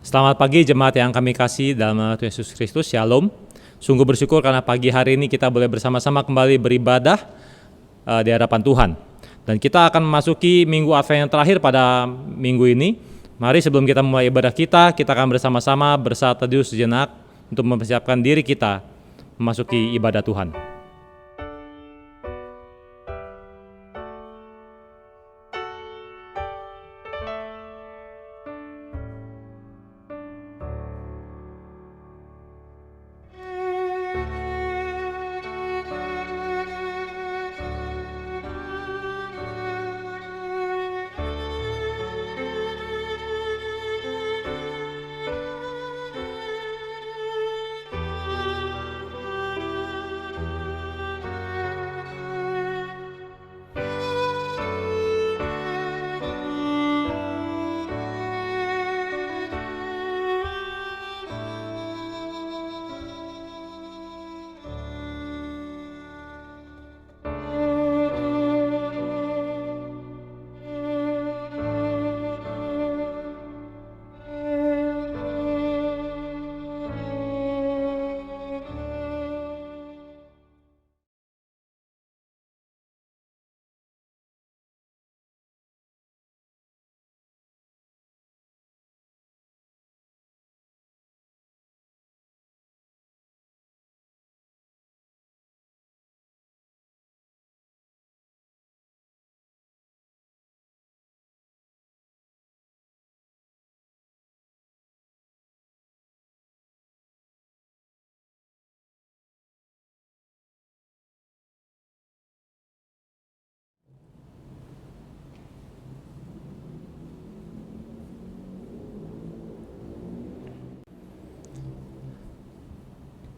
Selamat pagi jemaat yang kami kasih dalam nama Tuhan Yesus Kristus, Shalom. Sungguh bersyukur karena pagi hari ini kita boleh bersama-sama kembali beribadah di hadapan Tuhan. Dan kita akan memasuki minggu Advent yang terakhir pada minggu ini. Mari sebelum kita mulai ibadah kita akan bersama-sama bersaat teduh sejenak untuk mempersiapkan diri kita memasuki ibadah Tuhan.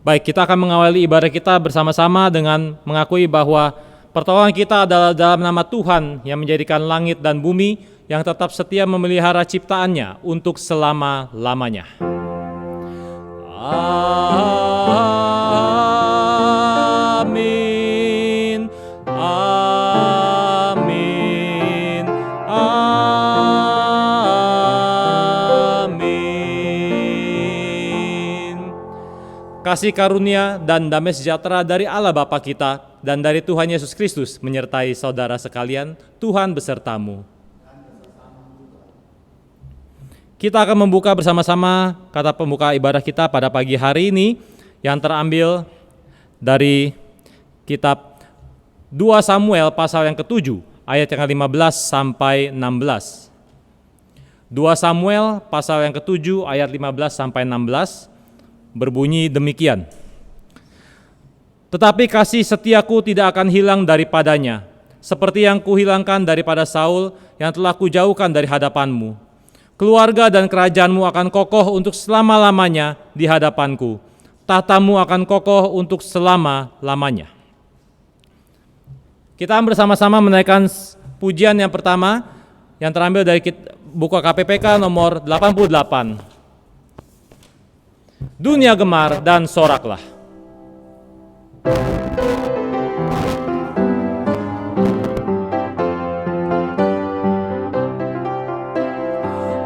Baik, kita akan mengawali ibadah kita bersama-sama dengan mengakui bahwa pertolongan kita adalah dalam nama Tuhan yang menjadikan langit dan bumi, yang tetap setia memelihara ciptaannya untuk selama-lamanya. Amin. Amin. Amin. Kasih karunia dan damai sejahtera dari Allah Bapa kita dan dari Tuhan Yesus Kristus menyertai saudara sekalian. Tuhan besertamu. Kita akan membuka bersama-sama kata pembuka ibadah kita pada pagi hari ini yang terambil dari kitab 2 Samuel pasal yang ke-7 ayat yang ke-15 sampai 16. 2 Samuel pasal yang ke-7 ayat 15 sampai 16 berbunyi demikian. Tetapi kasih setiaku tidak akan hilang daripadanya, seperti yang kuhilangkan daripada Saul yang telah kujauhkan dari hadapanmu. Keluarga dan kerajaanmu akan kokoh untuk selama-lamanya di hadapanku. Tahtamu akan kokoh untuk selama-lamanya. Kita bersama-sama menaikkan pujian yang pertama yang terambil dari buku KPPK nomor 88. Dunia gemar dan soraklah.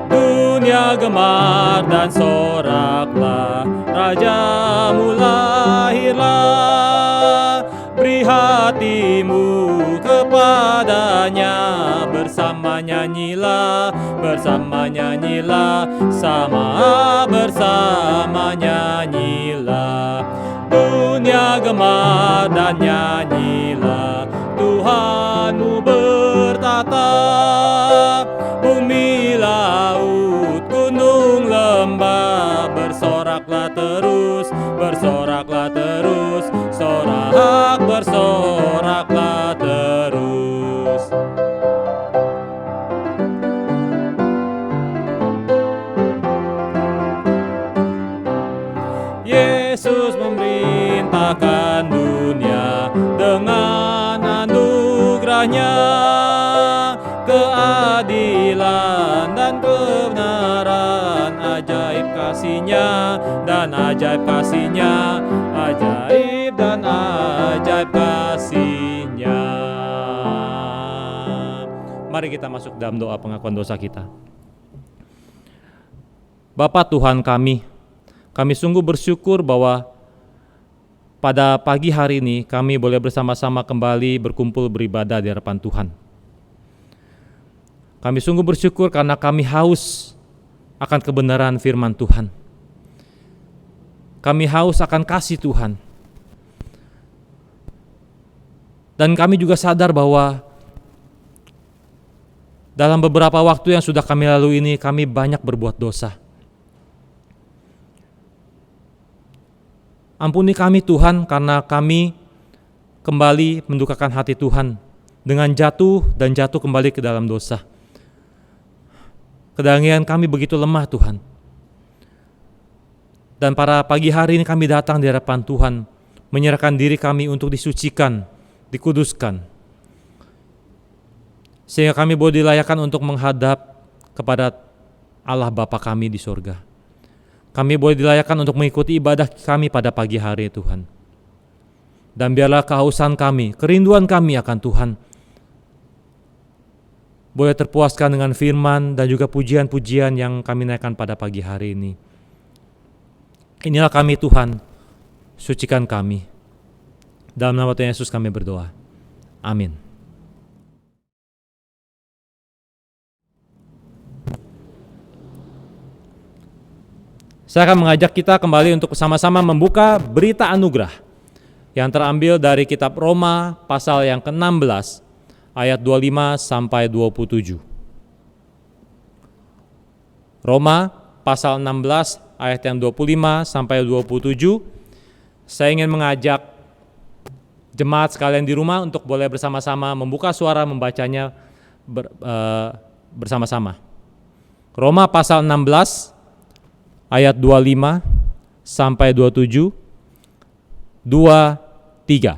Dunia gemar dan soraklah, Rajamu lahirlah. Beri hatimu kepadanya, bersama nyanyilah, sama bersama nyanyilah. Dunia gemar dan nyanyilah, Tuhanmu bertata. Bumi laut gunung lembah, bersoraklah terus, bersoraklah terus. Yesus memerintahkan dunia dengan anugerahnya, keadilan dan kebenaran, ajaib kasih-Nya dan ajaib kasih-Nya, ajaib dan ajaib kasih-Nya. Mari kita masuk dalam doa pengakuan dosa kita. Bapa Tuhan kami sungguh bersyukur bahwa pada pagi hari ini kami boleh bersama-sama kembali berkumpul beribadah di hadapan Tuhan. Kami sungguh bersyukur karena kami haus akan kebenaran firman Tuhan. Kami haus akan kasih Tuhan. Dan kami juga sadar bahwa dalam beberapa waktu yang sudah kami lalui ini, kami banyak berbuat dosa. Ampuni kami Tuhan, karena kami kembali mendukakan hati Tuhan dengan jatuh kembali ke dalam dosa. Kedagingan kami begitu lemah Tuhan. Dan pada pagi hari ini kami datang di hadapan Tuhan, menyerahkan diri kami untuk disucikan, dikuduskan, sehingga kami boleh dilayakkan untuk menghadap kepada Allah Bapa kami di sorga. Kami boleh dilayakkan untuk mengikuti ibadah kami pada pagi hari Tuhan. Dan biarlah kehausan kami, kerinduan kami akan Tuhan boleh terpuaskan dengan firman dan juga pujian-pujian yang kami naikkan pada pagi hari ini. Inilah kami Tuhan, sucikan kami. Dalam nama Tuhan Yesus kami berdoa. Amin. Saya akan mengajak kita kembali untuk bersama-sama membuka berita anugerah yang terambil dari kitab Roma pasal yang ke-16 ayat 25 sampai 27. Roma pasal 16 ayat yang 25 sampai 27. Saya ingin mengajak jemaat sekalian di rumah untuk boleh bersama-sama membuka suara membacanya bersama-sama. Roma pasal 16 ayat 25 sampai 27. 2, 3.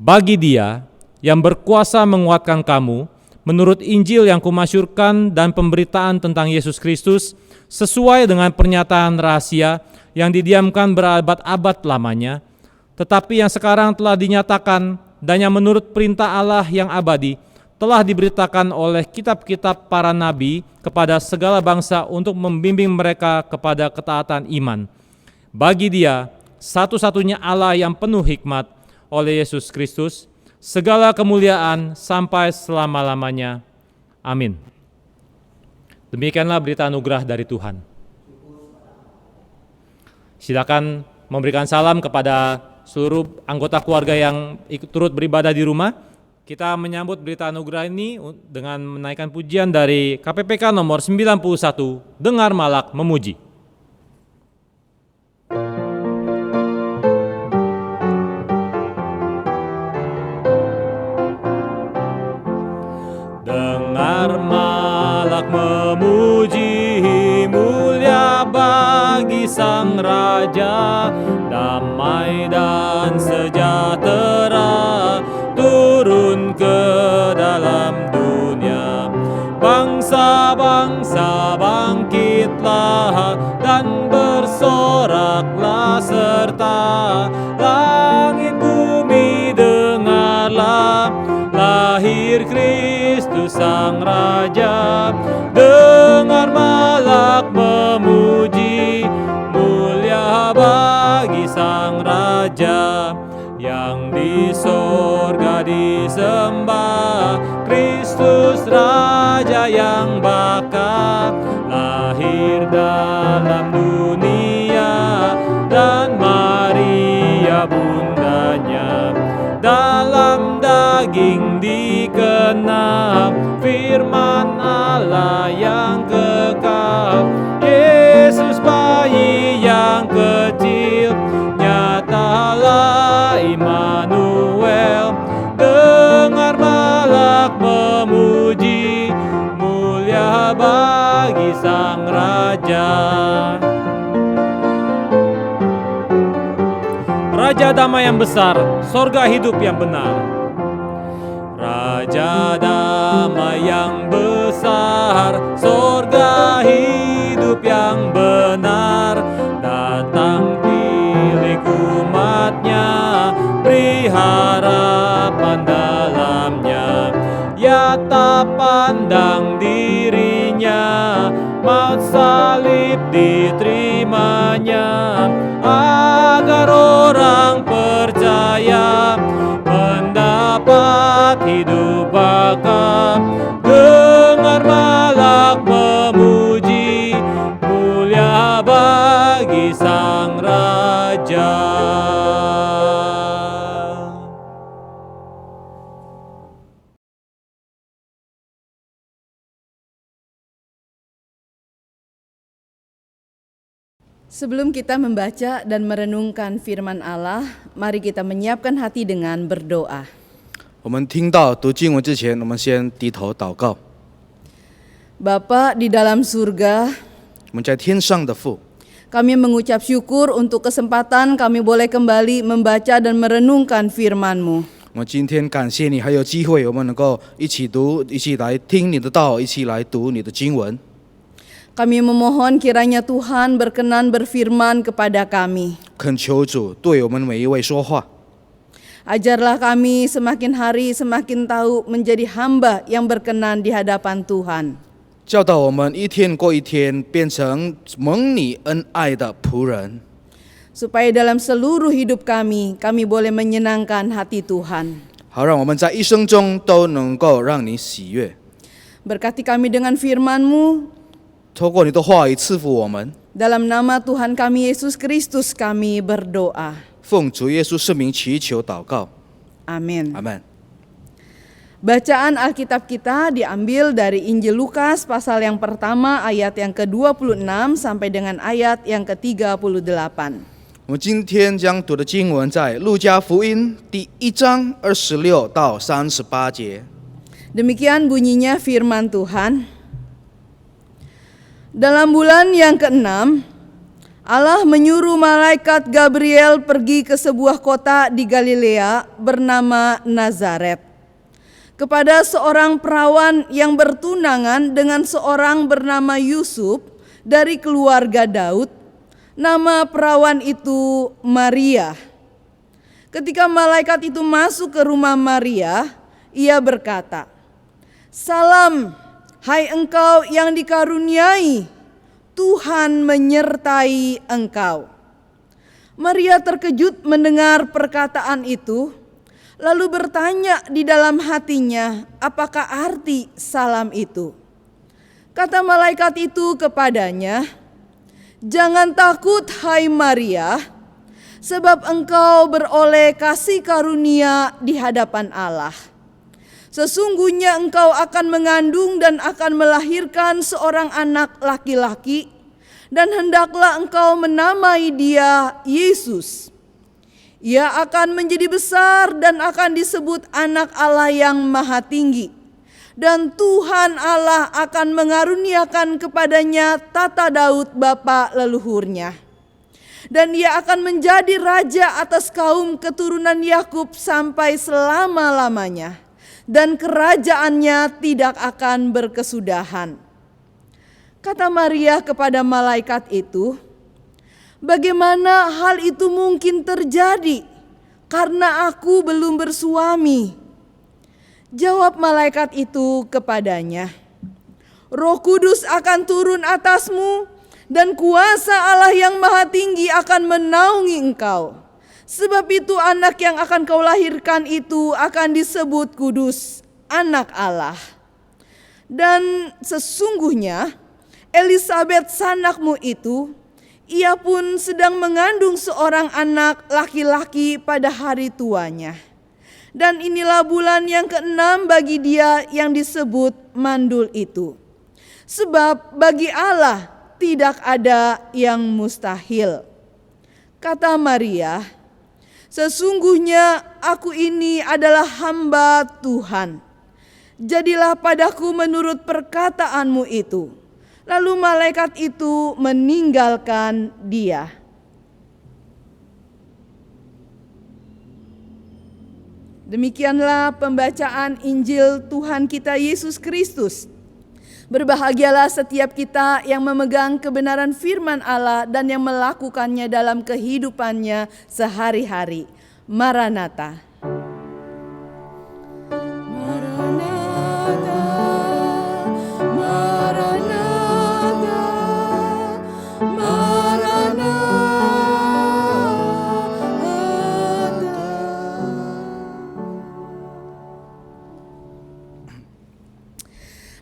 Bagi Dia yang berkuasa menguatkan kamu menurut Injil yang kumasyurkan dan pemberitaan tentang Yesus Kristus sesuai dengan pernyataan rahasia yang didiamkan berabad-abad lamanya, tetapi yang sekarang telah dinyatakan dan yang menurut perintah Allah yang abadi telah diberitakan oleh kitab-kitab para nabi kepada segala bangsa untuk membimbing mereka kepada ketaatan iman. Bagi Dia satu-satunya Allah yang penuh hikmat oleh Yesus Kristus, segala kemuliaan sampai selama-lamanya. Amin. Demikianlah berita anugerah dari Tuhan. Silakan memberikan salam kepada seluruh anggota keluarga yang ikut turut beribadah di rumah. Kita menyambut berita anugerah ini dengan menaikkan pujian dari KPPK nomor 91, Dengar Malak Memuji. Dengar malak memuji, mulia bagi Sang Raja, damai dan sejahtera turun ke dalam dunia. Bangsa-bangsa bangkitlah dan bersoraklah, serta langit bumi dengarlah, lahir Kristus Sang Raja. Dengar malak memuji, mulia bagi Sang Raja. Yang di sorga disembah, Kristus Raja yang bakal lahir dalam dunia, dan Maria bundanya dalam daging dikenal, firman Allah yang kekal. Yesus bayi yang kecil, nyatalah Immanuel. Dengar malak memuji, mulia bagi Sang Raja. Raja damai yang besar, sorga hidup yang benar. Raja damai yang besar, sorga hidup yang benar. Datang pilih umatnya, beri harapan dalamnya. Ya tak pandang dirinya, maut salib diterimanya, agar orang percaya mendapat hidup bakal. Dengar malak memuji, mulia bagi Sang Raja. Sebelum kita membaca dan merenungkan firman Allah, mari kita menyiapkan hati dengan berdoa. 我们听到读经文之前，我们先低头祷告。 Bapa di dalam surga, 我们在天上的父， kami mengucap syukur untuk kesempatan kami boleh kembali membaca dan merenungkan firman-Mu. 我们今天感谢你，还有机会，我们能够一起读，一起来听你的道，一起来读你的经文。 Kami memohon kiranya Tuhan berkenan berfirman kepada kami. 恳求主对我们每一位说话， Ajarlah kami semakin hari semakin tahu menjadi hamba yang berkenan di hadapan Tuhan. 教导我们一天过一天，变成蒙你恩爱的仆人， Supaya dalam seluruh hidup kami boleh menyenangkan hati Tuhan. 好让我们在一生中都能够让你喜悦。 Berkati kami dengan firman-Mu. 透过你的话语赐福我们， Dalam nama Tuhan kami Yesus Kristus kami berdoa. 奉主耶稣圣名祈求祷告， Amin. 阿门。 Bacaan Alkitab kita diambil dari Injil Lukas pasal yang pertama ayat yang ke-26 sampai dengan ayat yang ke-38. 我们今天将读的经文在路加福音第1章26到38节。 Demikian bunyinya firman Tuhan. Dalam bulan yang ke-6, Allah menyuruh malaikat Gabriel pergi ke sebuah kota di Galilea bernama Nazaret, kepada seorang perawan yang bertunangan dengan seorang bernama Yusuf dari keluarga Daud. Nama perawan itu Maria. Ketika malaikat itu masuk ke rumah Maria, ia berkata, "Salam, hai engkau yang dikaruniai, Tuhan menyertai engkau." Maria terkejut mendengar perkataan itu, lalu bertanya di dalam hatinya, apakah arti salam itu. Kata malaikat itu kepadanya, "Jangan takut hai Maria, sebab engkau beroleh kasih karunia di hadapan Allah. Sesungguhnya engkau akan mengandung dan akan melahirkan seorang anak laki-laki, dan hendaklah engkau menamai dia Yesus. Ia akan menjadi besar dan akan disebut anak Allah yang Maha Tinggi. Dan Tuhan Allah akan mengaruniakan kepadanya tata Daud bapa leluhurnya. Dan ia akan menjadi raja atas kaum keturunan Yakub sampai selama-lamanya. Dan kerajaannya tidak akan berkesudahan." Kata Maria kepada malaikat itu, "Bagaimana hal itu mungkin terjadi, karena aku belum bersuami?" Jawab malaikat itu kepadanya, "Roh Kudus akan turun atasmu, dan kuasa Allah yang Maha Tinggi akan menaungi engkau. Sebab itu anak yang akan kau lahirkan itu akan disebut kudus, anak Allah. Dan sesungguhnya Elisabet sanakmu itu, ia pun sedang mengandung seorang anak laki-laki pada hari tuanya. Dan inilah bulan yang ke-6 bagi dia yang disebut mandul itu. Sebab bagi Allah tidak ada yang mustahil." Kata Maria, "Sesungguhnya aku ini adalah hamba Tuhan. Jadilah padaku menurut perkataanmu itu." Lalu malaikat itu meninggalkan dia. Demikianlah pembacaan Injil Tuhan kita Yesus Kristus. Berbahagialah setiap kita yang memegang kebenaran firman Allah dan yang melakukannya dalam kehidupannya sehari-hari. Maranatha. Maranatha, Maranatha,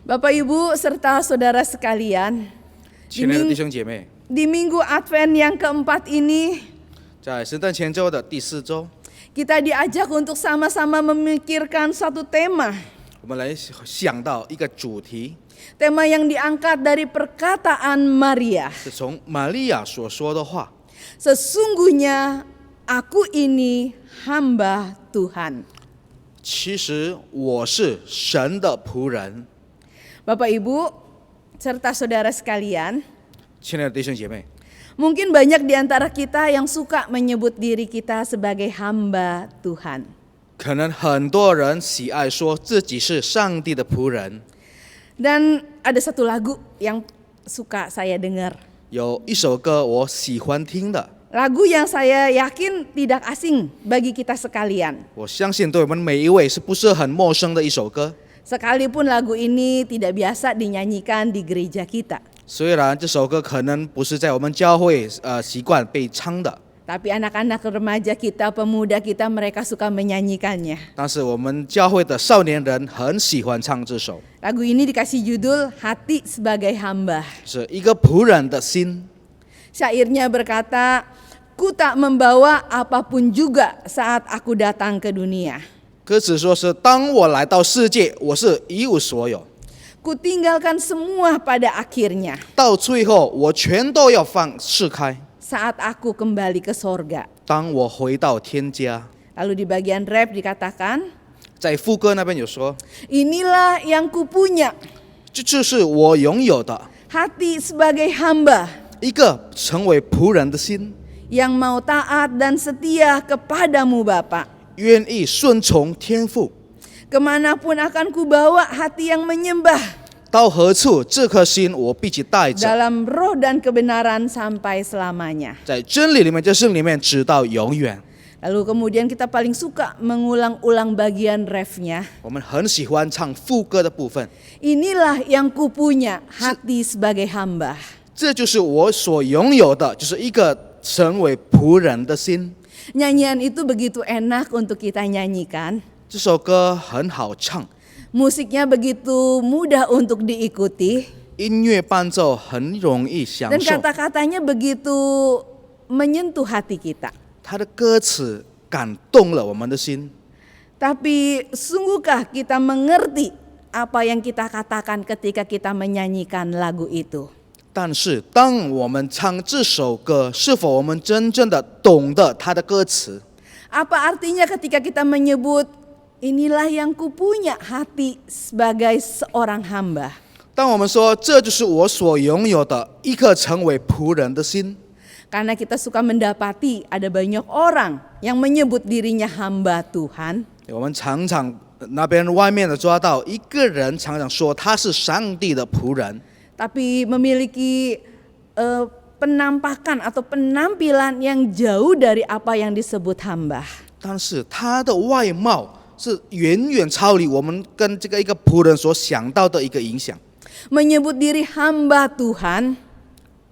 Bapak Ibu serta saudara sekalian, 亲爱的弟兄姐妹， di Minggu Advent yang keempat ini 在圣诞前周的第4周， kita diajak untuk sama-sama memikirkan satu tema. 我们来想到一个主题， Tema yang diangkat dari perkataan Maria. 是从玛利亚所说的话。 Sesungguhnya aku ini hamba Tuhan. 其实我是神的仆人。 Bapak Ibu serta saudara sekalian, 亲爱的弟兄姐妹， mungkin banyak di antara kita yang suka menyebut diri kita sebagai hamba Tuhan. 可能很多人喜爱说自己是上帝的仆人。 Dan ada satu lagu yang suka saya dengar. 有一首歌我喜欢听的， Lagu yang saya yakin tidak asing bagi kita sekalian. 我相信对我们每一位是不是很陌生的一首歌？ Sekalipun lagu ini tidak biasa dinyanyikan di gereja kita. 虽然这首歌可能不是在我们教会习惯被唱的， Tapi anak-anak remaja kita, pemuda kita, mereka suka menyanyikannya. 但是我们教会的少年人很喜欢唱这首， Lagu ini dikasih judul Hati Sebagai Hamba. 是一个仆人的心。 Syairnya berkata, ku tak membawa apapun juga saat aku datang ke dunia. 歌词说是当我来到世界，我是一无所有， Ku tinggalkan semua pada akhirnya 到最后我全都要释开。 saat aku kembali ke sorga. 当我回到天家， Lalu di bagian rap dikatakan, 在副歌那边有说， inilah yang ku punya, 这就是我拥有的 hati sebagai hamba 一个成为仆人的心， yang mau taat dan setia kepadamu Bapa. 愿意顺从天父。 Kemanapun akan ku bawa hati yang menyembah 到何处，这颗心我必须带着， dalam roh dan kebenaran sampai selamanya. 在真理里面、在圣里面，直到永远。 Lalu kemudian kita paling suka mengulang-ulang bagian refnya. 我们很喜欢唱副歌的部分， Inilah yang ku punya, hati sebagai hamba. 这就是我所拥有的，就是一个成为仆人的心。 Nyanyian itu begitu enak untuk kita nyanyikan. 这首歌很好唱， Musiknya begitu mudah untuk diikuti. 音乐伴奏很容易享 Dan 受， kata-katanya begitu menyentuh hati kita. 它的歌词感动了我们的心。 Tapi sungguhkah kita mengerti apa yang kita katakan ketika kita menyanyikan lagu itu? 但是，当我们唱这首歌，是否我们真正的懂得它的歌词？ Apa artinya ketika kita menyebut inilah yang kupunya, hati sebagai seorang hamba? 当我们说这就是我所拥有的一颗成为仆人的心， Karena kita suka mendapati ada banyak orang yang menyebut dirinya hamba Tuhan, 我们常常那边外面的抓到一个人常常说他是上帝的仆人， tapi memiliki penampakan atau penampilan yang jauh dari apa yang disebut hamba. 但是他的外貌是远远超离我们跟这个一个仆人所想到的一个影响。 Menyebut diri hamba Tuhan,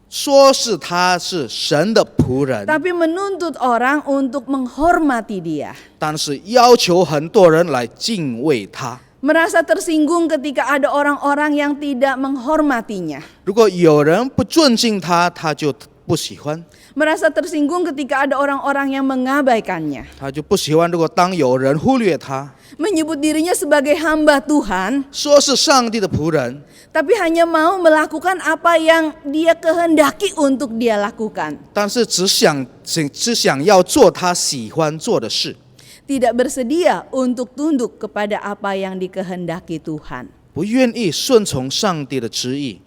说是他是神的仆人， tapi menuntut orang untuk menghormati dia. 但是要求很多人来敬畏他。 Merasa tersinggung ketika ada orang-orang yang tidak menghormatinya. 如果有人不尊敬他，他就不喜欢， Merasa tersinggung ketika ada orang-orang yang mengabaikannya. 他就不喜欢。如果当有人忽略他， Menyebut dirinya sebagai hamba Tuhan, 说是上帝的仆人， tapi hanya mau melakukan apa yang dia kehendaki untuk dia lakukan. 但是只想要做他喜欢做的事， Tidak bersedia untuk tunduk kepada apa yang dikehendaki Tuhan. 不愿意顺从上帝的旨意。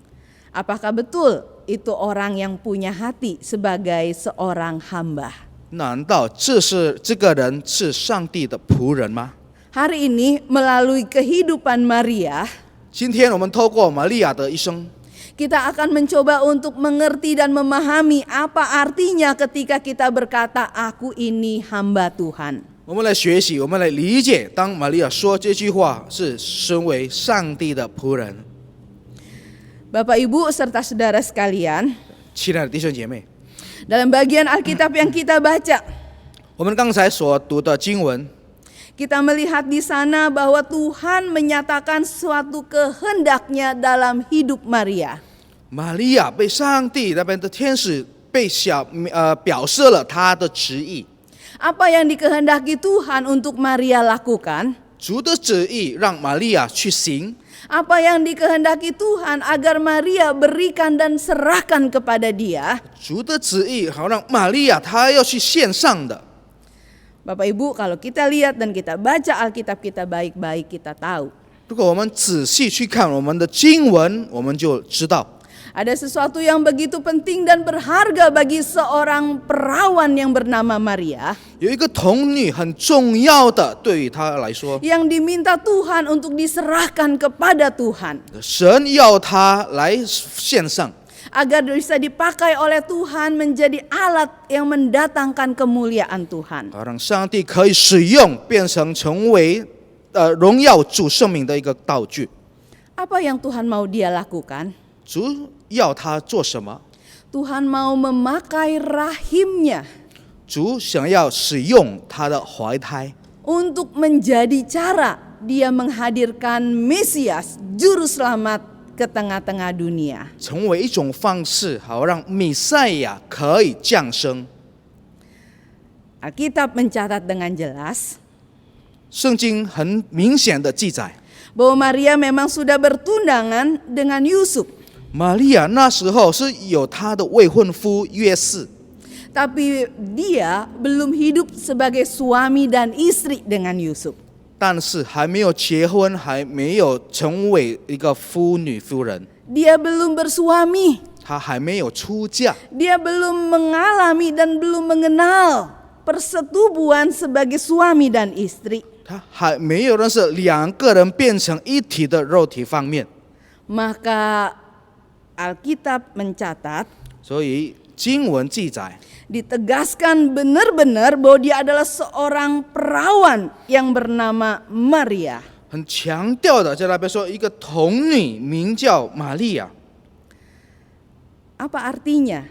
Apakah betul itu orang yang punya hati sebagai seorang hamba? 难道这个人是上帝的仆人吗？ Hari ini melalui kehidupan Maria, 今天我们透过玛利亚的一生， kita akan mencoba untuk mengerti dan memahami apa artinya ketika kita berkata, aku ini hamba Tuhan. 我们来学习，我们来理解，当玛利亚说这句话是身为上帝的仆人。 Bapak Ibu serta saudara sekalian, 亲爱的弟兄姐妹， dalam bagian Alkitab yang kita baca, 我们刚才所读的经文， Kita melihat di sana bahwa Tuhan menyatakan suatu kehendaknya dalam hidup Maria. 玛利亚被上帝那边的天使表示了他的旨意， Apa yang dikehendaki Tuhan untuk Maria lakukan? 主的旨意让玛利亚去行， Apa yang dikehendaki Tuhan agar Maria berikan dan serahkan kepada Dia? 主的旨意好让玛利亚她要去献上的。 Bapak Ibu, kalau kita lihat dan kita baca Alkitab kita baik-baik, kita tahu 如果我们仔细去看我们的经文，我们就知道 ada sesuatu yang begitu penting dan berharga bagi seorang perawan yang bernama Maria, 有一个童女很重要的，对于她来说， yang diminta Tuhan untuk diserahkan kepada Tuhan, 神要她来献上， agar bisa dipakai oleh Tuhan menjadi alat yang mendatangkan kemuliaan Tuhan. 好让上帝可以使用，成为荣耀主圣名的一个道具。 Apa yang Tuhan mau dia lakukan? 主要她做什么？ Tuhan mau memakai rahimnya 主想要使用她的怀胎， untuk menjadi cara dia menghadirkan Mesias, juru selamat ke tengah-tengah dunia. 成为一种方式，好让弥赛亚可以降生。 Alkitab mencatat dengan jelas 圣经很明显的记载， bahwa Maria memang sudah bertundangan dengan Yusuf. 玛利亚那时候是有她的未婚夫约瑟， Tapi dia belum hidup sebagai suami dan istri dengan Yusuf. 但是还没有结婚，还没有成为一个夫女夫人， Dia belum bersuami. 她还没有出嫁， Dia belum mengalami dan belum mengenal persetubuhan sebagai suami dan istri. 她还没有认识两个人变成一体的肉体方面。 Maka Alkitab mencatat, 所以经文记载， ditegaskan benar-benar bahwa dia adalah seorang perawan yang bernama Maria. 很强调的在那边说，一个童女名叫玛利亚。 Apa artinya?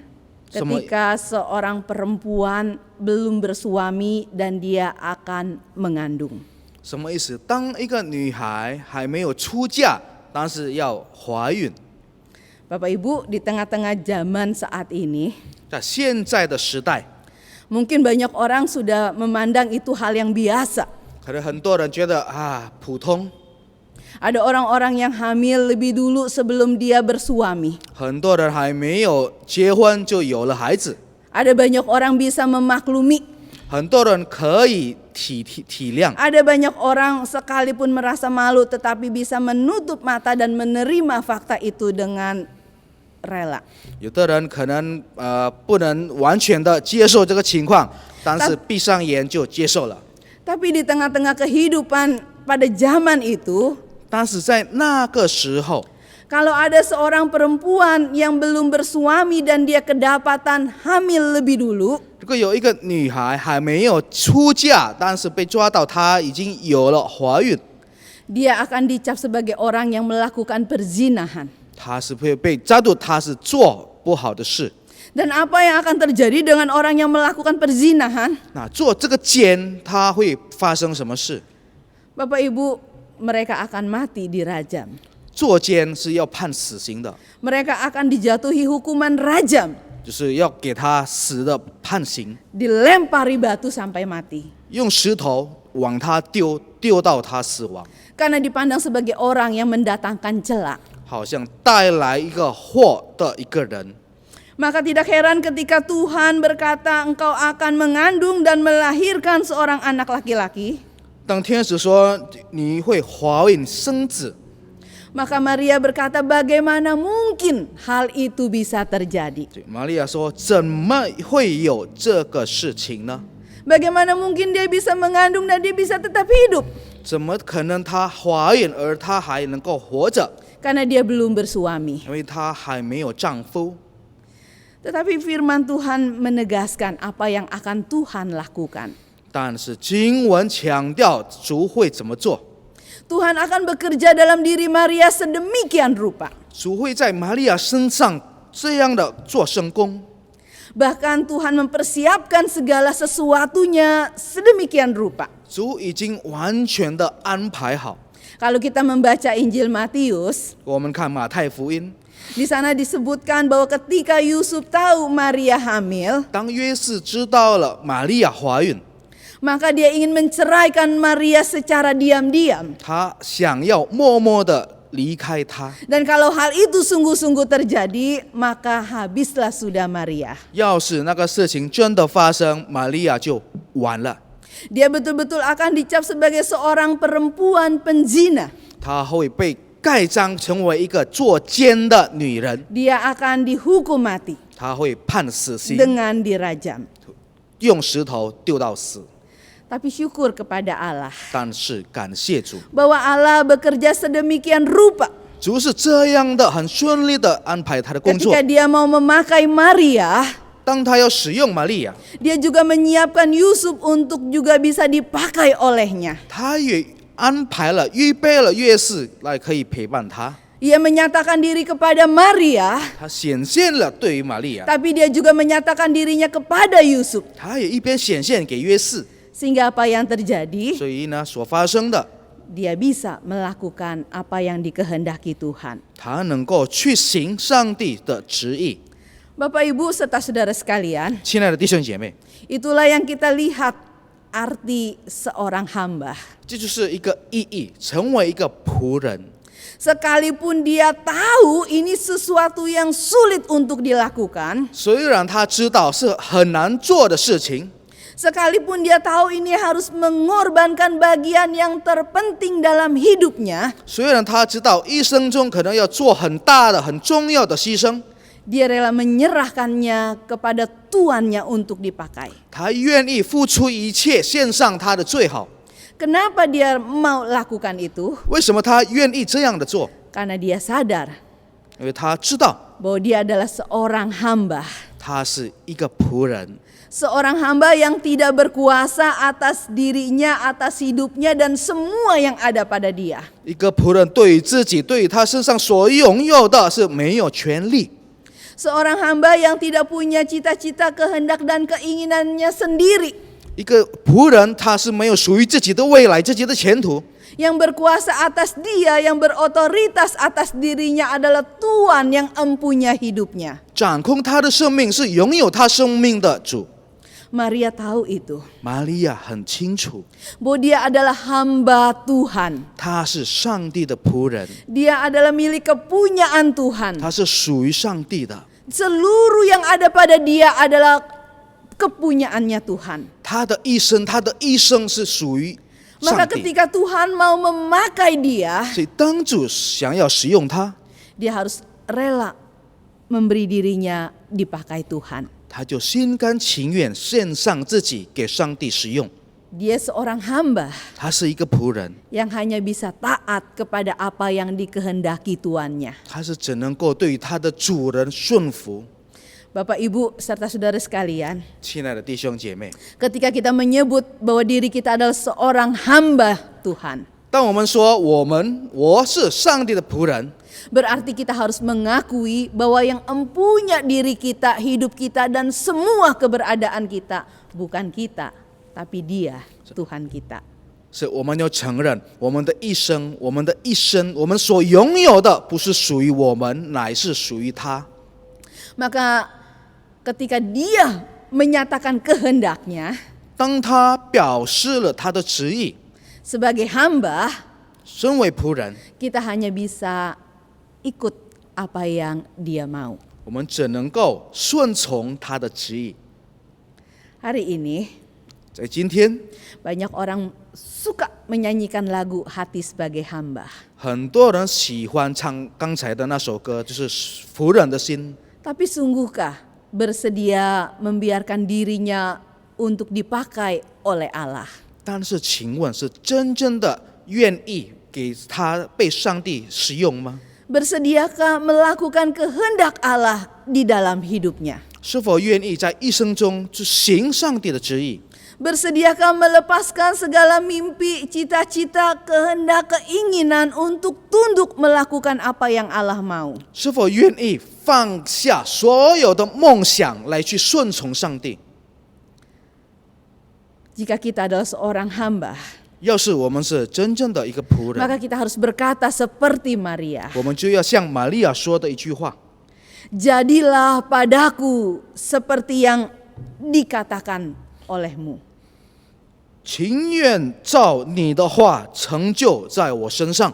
Semua- Ketika seorang perempuan belum bersuami dan dia akan mengandung. 什么意思？当一个女孩还没有出嫁，但是要怀孕， Bapak Ibu, di tengah-tengah zaman saat ini, 在现在的时代， mungkin banyak orang sudah memandang itu hal yang biasa. 可能很多人觉得普通， Ada orang-orang yang hamil lebih dulu sebelum dia bersuami. 很多人还没有结婚就有了孩子， Ada banyak orang bisa memaklumi. 很多人可以体谅， Ada banyak orang sekalipun merasa malu tetapi bisa menutup mata dan menerima fakta itu dengan rela. 有的人可能不能完全的接受这个情况，但是闭上眼就接受了。 Tapi di tengah-tengah kehidupan pada zaman itu, 但是在那个时候， kalau ada seorang perempuan yang belum bersuami dan dia kedapatan hamil lebih dulu, 如果有一个女孩还没有出嫁，但是被抓到她已经有了怀孕， dia akan dicap sebagai orang yang melakukan perzinahan. 她是会被抓住，她是做不好的事。 Dan apa yang akan terjadi dengan orang yang melakukan perzinahan? 那做这个奸，她会发生什么事？ Bapak Ibu, mereka akan mati dirajam. 做奸是要判死刑的， Mereka akan dijatuhi hukuman rajam, 就是要给她死的判刑， dilempari batu sampai mati. 用石头往她丢，丢到她死亡， Karena dipandang sebagai orang yang mendatangkan celak. 好像带来一个祸的一个人。 Maka tidak heran ketika Tuhan berkata, engkau akan mengandung dan melahirkan seorang anak laki-laki. 当天使说你会怀孕生子， Maka Maria berkata, bagaimana mungkin hal itu bisa terjadi? 玛利亚说：“怎么会有这个事情呢？ Bagaimana mungkin dia bisa mengandung dan dia bisa tetap hidup? 怎么可能她怀孕而她还能够活着？ Karena dia belum bersuami. 因为她还没有丈夫。” Tetapi firman Tuhan menegaskan apa yang akan Tuhan lakukan. 但是经文强调主会怎么做？ Tuhan akan bekerja dalam diri Maria sedemikian rupa. 主会在玛利亚身上这样的做神功， Bahkan Tuhan mempersiapkan segala sesuatunya sedemikian rupa. 主已经完全的安排好。 Kalau kita membaca Injil Matius, 我们看马太福音， di sana disebutkan bahwa ketika Yusuf tahu Maria hamil, 当约瑟知道了玛利亚怀孕， maka dia ingin menceraikan Maria secara diam-diam. 他想要默默的离开她。 Dan kalau hal itu sungguh-sungguh terjadi, maka habislah sudah Maria. 要是那个事情真的发生，玛利亚就完了， Dia betul-betul akan dicap sebagai seorang perempuan penzina. 她会被盖章成为一个作奸的女人， Dia akan dihukum mati 她会判死刑， dengan dirajam. 用石头丢到死。 Tapi syukur kepada Allah 但是感谢主， bahwa Allah bekerja sedemikian rupa 主是这样的很顺利的安排他的工作 ketika。dia mau memakai Maria. 当他要使用玛利亚， Dia juga menyiapkan Yusuf untuk juga bisa dipakai olehnya. 他也安排了、预备了约瑟来可以陪伴他。 Ia menyatakan diri kepada Maria, 他显现了对于玛利亚， tapi dia juga menyatakan dirinya kepada Yusuf. 他也一边显现给约瑟。 Sehingga apa yang terjadi, 所以呢，所发生的， dia bisa melakukan apa yang dikehendaki Tuhan. 他能够去行上帝的旨意。 Bapak Ibu serta saudara sekalian, 亲爱的弟兄姐妹， itulah yang kita lihat arti seorang hamba. 这就是一个意义，成为一个仆人。 Sekalipun dia tahu ini sesuatu yang sulit untuk dilakukan, 虽然他知道是很难做的事情， sekalipun dia tahu ini harus mengorbankan bagian yang terpenting dalam hidupnya, 虽然他知道一生中可能要做很大的、很重要的牺牲， dia rela menyerahkannya kepada tuannya untuk dipakai. 他愿意付出一切，献上他的最好。 Kenapa dia mau lakukan itu? 为什么他愿意这样的做？ Karena dia sadar 因为他知道 bahwa dia adalah seorang hamba. 他是一个仆人， Seorang hamba yang tidak berkuasa atas dirinya, atas hidupnya, dan semua yang ada pada dia. 一个仆人对于自己、对于他身上所拥有的是没有权利。 Seorang hamba yang tidak punya cita-cita, kehendak, dan keinginannya sendiri. 一个仆人他是没有属于自己的未来、自己的前途。 Yang berkuasa atas dia, yang berotoritas atas dirinya adalah Tuhan yang empunya hidupnya. 掌控他的生命是拥有他生命的主。 Maria tahu itu, 玛利亚很清楚， bahwa dia adalah hamba Tuhan. 他是上帝的仆人， Dia adalah milik kepunyaan Tuhan. 他是属于上帝的。 Seluruh yang ada pada dia adalah kepunyaannya Tuhan. 他的一生是属于 Maka 上帝。 ketika Tuhan mau memakai dia, 所以当主想要使用他， dia harus rela memberi dirinya dipakai Tuhan. 他就心甘情愿献上自己给上帝使用。 Dia seorang hamba 他是一个仆人， yang hanya bisa taat kepada apa yang dikehendaki tuannya. 他是只能够对于他的主人顺服。 Bapak Ibu serta saudara sekalian, 亲爱的弟兄姐妹， ketika kita menyebut bahwa diri kita adalah seorang hamba Tuhan, 当我们说我是上帝的仆人， berarti kita harus mengakui bahwa yang empunya diri kita, hidup kita, dan semua keberadaan kita bukan kita, tapi Dia, Tuhan kita. 是我们要承认我们的一生，我们的一生，我们所拥有的不是属于我们，乃是属于他。 Maka ketika Dia menyatakan kehendaknya 当他表示了他的旨意， sebagai hamba, 身为仆人， kita hanya bisa ikut apa yang Dia mau. 我们只能够顺从他的旨意。 Hari ini 在今天， banyak orang suka menyanyikan lagu Hati Sebagai Hamba. 很多人喜欢唱刚才的那首歌，就是仆人的心。 Tapi sungguhkah bersedia membiarkan dirinya untuk dipakai oleh Allah? 但是，请问是真正的愿意给他被上帝使用吗？ Bersediakah melakukan kehendak Allah di dalam hidupnya? 是否愿意在一生中去行上帝的旨意？ Bersediakah melepaskan segala mimpi, cita-cita, kehendak, keinginan untuk tunduk melakukan apa yang Allah mau? 是否愿意放下所有的梦想来去顺从上帝？ Jika kita adalah seorang hamba, 要是我们是真正的一个仆人， maka kita harus berkata seperti Maria. 我们就要像玛利亚说的一句话： Jadilah padaku seperti yang dikatakan olehmu. 情愿照你的话成就在我身上，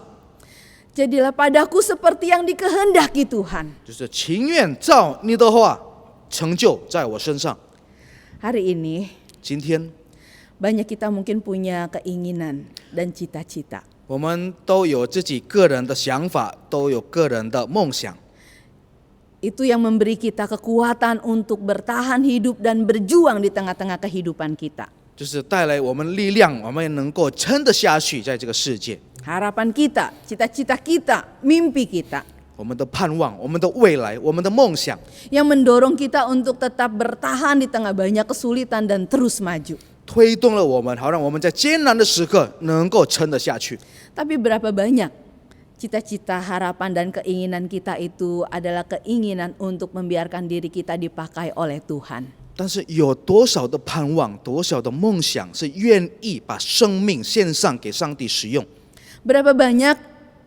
Jadilah padaku seperti yang dikehendaki Tuhan. 就是情愿照你的话成就在我身上。 Hari ini 今天 banyak kita mungkin punya keinginan dan cita-cita. 我们都有自己个人的想法，都有个人的梦想， Itu yang memberi kita kekuatan untuk bertahan hidup dan berjuang di tengah-tengah kehidupan kita. 就是带来我们力量，我们能够撑得下去，在这个世界。 Harapan kita, cita-cita kita, mimpi kita 我们的盼望，我们的未来，我们的梦想， yang mendorong kita untuk tetap bertahan di tengah banyak kesulitan dan terus maju. 推动了我们，好让我们在艰难的时刻能够撑得下去。 Tapi berapa banyak cita-cita, harapan dan keinginan kita itu adalah keinginan untuk membiarkan diri kita dipakai oleh Tuhan. 但是有多少的盼望，多少的梦想是愿意把生命献上给上帝使用？ Berapa banyak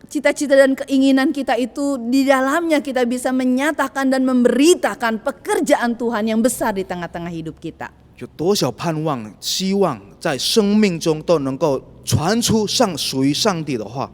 cita-cita dan keinginan kita itu di dalamnya kita bisa menyatakan dan memberitakan pekerjaan Tuhan yang besar di tengah-tengah hidup kita. 有多少盼望、希望在生命中都能够传出属于上帝的话？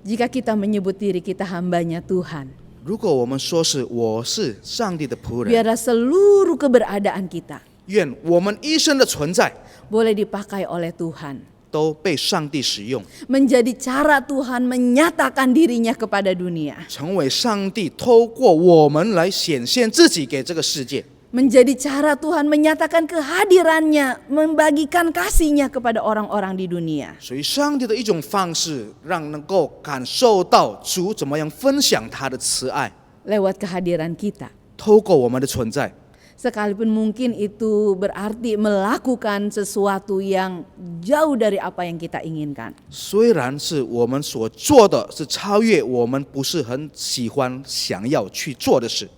Jika kita menyebut diri kita hambanya Tuhan, 如果我们说是我是上帝的仆人， biarlah seluruh keberadaan kita 愿我们一生的存在 boleh dipakai oleh Tuhan. 都被上帝使用， Menjadi cara Tuhan menyatakan dirinya kepada dunia. 成为上帝透过我们来显现自己给这个世界， Menjadi cara Tuhan menyatakan kehadirannya, membagikan kasihnya kepada orang-orang di dunia. 属于上帝的一种方式，让能够感受到主怎么样分享他的慈爱， Lewat kehadiran kita. 透过我们的存在。 Sekalipun mungkin itu berarti melakukan sesuatu yang jauh dari apa yang kita inginkan. 虽然是我们所做的是超越我们不是很喜欢、想要去做的事，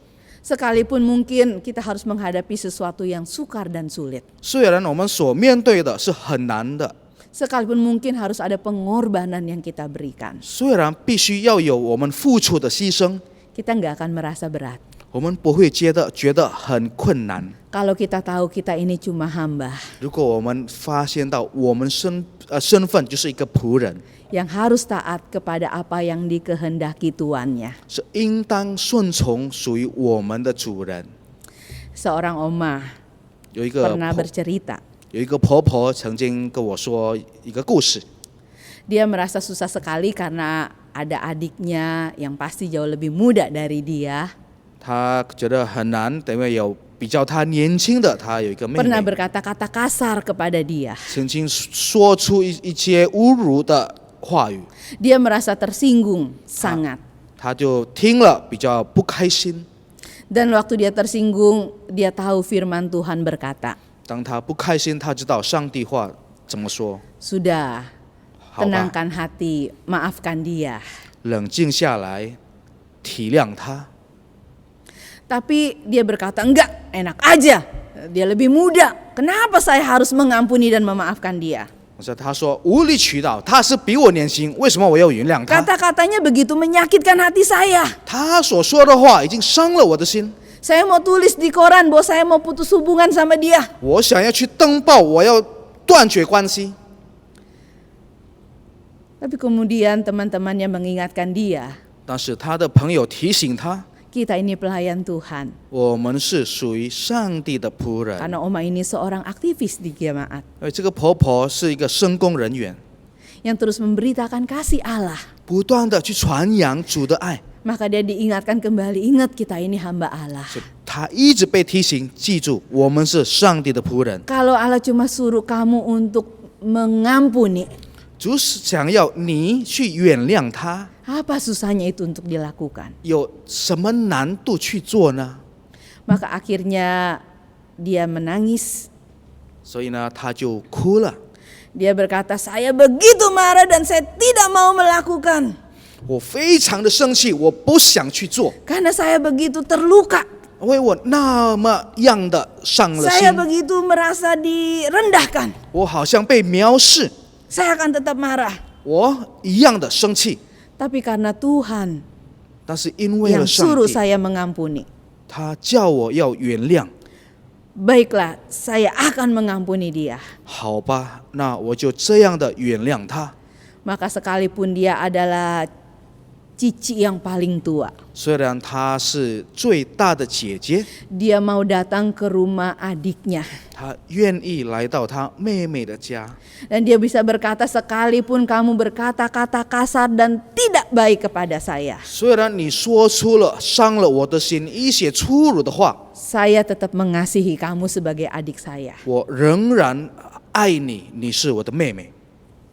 Sekalipun mungkin kita harus menghadapi sesuatu yang sukar dan sulit. 虽然我们所面对的是很难的， Sekalipun mungkin harus ada pengorbanan yang kita berikan. 虽然必须要有我们付出的牺牲， Kita nggak akan merasa berat. 我们不会觉得很困难。 Kalau kita tahu kita ini cuma hamba 如果我们发现到我们身份就是一个仆人， yang harus taat kepada apa yang dikehendaki tuannya. 是应当顺从属于我们的主人。 Seorang oma 有一个 pernah bercerita, 有一个婆婆曾经跟我说一个故事， dia merasa susah sekali karena ada adiknya yang pasti jauh lebih muda dari dia. 她觉得很难，因为有比较她年轻的，她有一个妹 Pernah 妹， berkata-kata kasar kepada dia. 曾经说出一些侮辱的话语， Dia merasa tersinggung sangat. 她就听了比较不开心。 Dan waktu dia tersinggung, dia tahu firman Tuhan berkata, 当她不开心，她知道上帝话怎么说， sudah, 好吧， tenangkan hati, maafkan dia. 冷静下来，体谅她。 Tapi dia berkata, enggak, enak aja. Dia lebih muda. Kenapa saya harus mengampuni dan memaafkan dia? 她说无理取闹，她是比我年轻，为什么我要原谅她？ Kata-katanya begitu menyakitkan hati saya. 她所说的话已经伤了我的心。 Saya mau tulis di koran bahwa saya mau putus hubungan sama dia. 我想要去登报，我要断绝关系。 Tapi kemudian teman-temannya mengingatkan dia, 但是她的朋友提醒她， kita ini pelayan Tuhan. 我们是属于上帝的仆人。 Karena oma ini seorang aktivis di jemaat 因为这个婆婆是一个圣工人员， yang terus memberitakan kasih Allah. 不断的去传扬主的爱， Maka dia diingatkan kembali, ingat kita ini hamba Allah. 她一直被提醒，记住我们是上帝的仆人。 Kalau Allah cuma suruh kamu untuk mengampuni, 主是想要你去原谅他， apa susahnya itu untuk dilakukan? 有什么难度去做呢？ Maka akhirnya dia menangis 所以呢，他就哭了。 Dia berkata, saya begitu marah dan saya tidak mau melakukan. 我非常的生气，我不想去做， Karena saya begitu terluka. 因为我那么样的伤了 Saya 心， begitu merasa direndahkan. 我好像被藐视， Saya akan tetap marah. 我一样的生气。 Tapi karena Tuhan 但是因为了 yang 上 suruh 帝， saya mengampuni. 他叫我要原谅， Baiklah, saya akan mengampuni dia. 好吧，那我就这样的原谅他。 Maka sekalipun dia adalah cici yang paling tua, 虽然她是最大的姐姐， dia mau datang ke rumah adiknya. 她愿意来到她妹妹的家， Dan dia bisa berkata, sekalipun kamu berkata-kata kasar dan tidak baik kepada saya, 虽然你说出了伤了我的心一些粗鲁的话， saya tetap mengasihi kamu sebagai adik saya. 我仍然爱你，你是我的妹妹。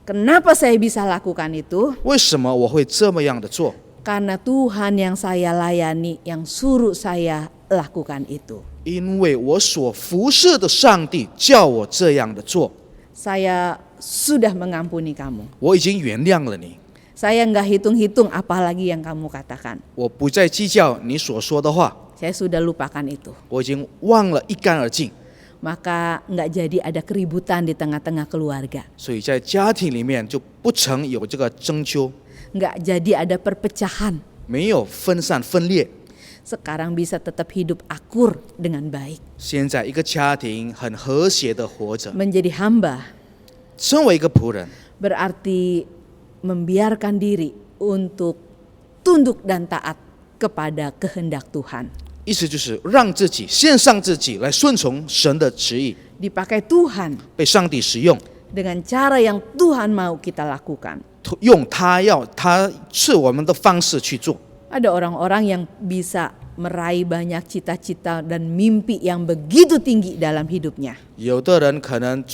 Kenapa saya bisa lakukan itu? 为什么我会这么样的做？ Karena Tuhan yang saya layani, yang suruh saya lakukan itu. 因为我所服侍的上帝叫我这样的做， Saya sudah mengampuni kamu. 我已经原谅了你， Saya nggak hitung-hitung apalagi yang kamu katakan. 我不再计较你所说的话， Saya sudah lupakan itu. 我已经忘了一干二净。 Maka nggak jadi ada keributan di tengah-tengah keluarga. 所以在家庭里面就不曾有这个争纠， Nggak jadi ada perpecahan. 没有分散分裂。 Sekarang bisa tetap hidup akur dengan baik. 现在一个家庭很和谐的活着， Menjadi hamba 身为一个仆人， berarti membiarkan diri untuk tunduk dan taat kepada kehendak Tuhan. 意思就是让自己献上自己来顺从神的旨意， Dipakai Tuhan 被上帝使用， dengan cara yang Tuhan mau kita lakukan. 用他是我们的方式去做。 Ada orang-orang yang bisa meraih banyak cita-cita dan mimpi yang begitu tinggi dalam hidupnya. 有的人可能